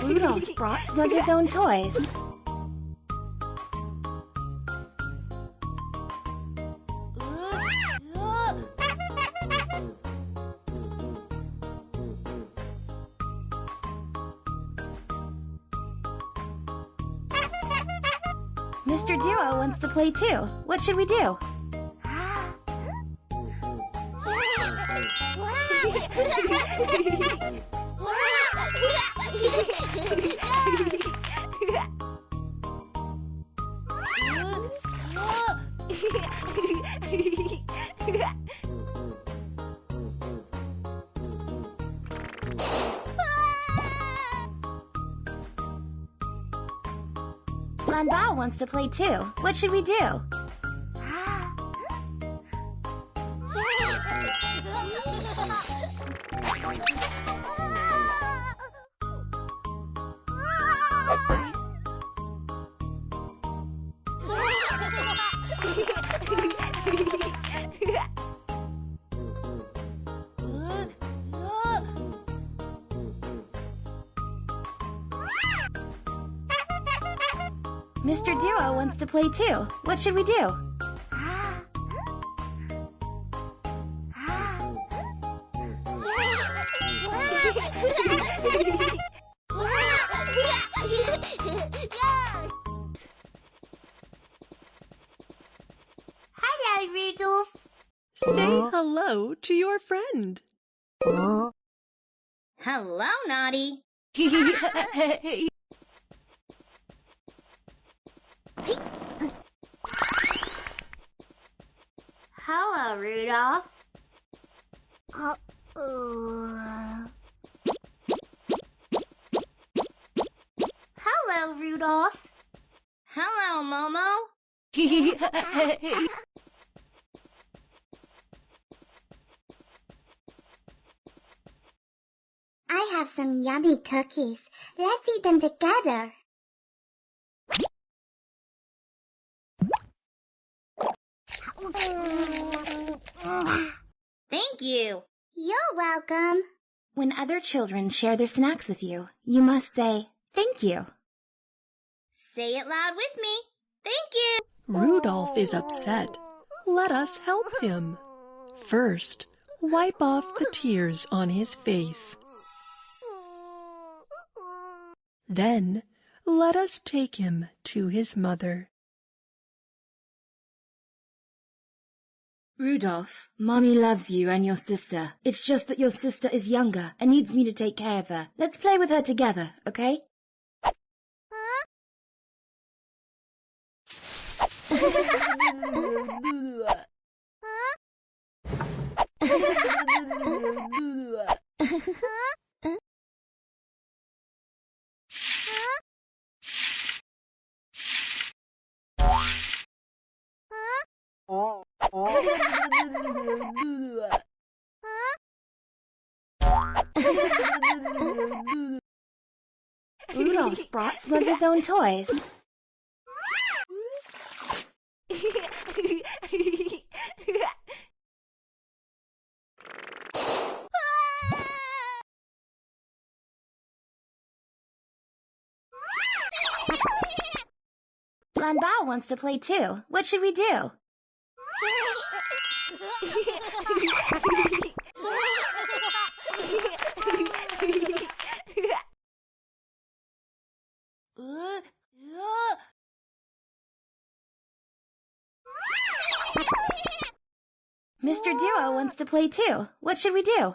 Rudolph's brought some of his own toys. Mr. Duo wants to play too. What should we do? Bao wants to play too. What should we do? Mr. Duo wants to play too. What should we do? Hello, Rudolph. Say hello to your friend. Hello, Naughty. Hello, Rudolph. Hello, Rudolph. Hello, Momo. I have some yummy cookies. Let's eat them together. Thank you. You're welcome. When other children share their snacks with you, you must say, thank you. Say it loud with me. Thank you. Rudolph is upset. Let us help him. First, wipe off the tears on his face. Then, let us take him to his mother. Rudolph, Mommy loves you and your sister. It's just that your sister is younger and needs me to take care of her. Let's play with her together, okay? Rudolph's brought some of his own toys. Bao wants to play too. What should we do? Mr. Duo wants to play too. What should we do?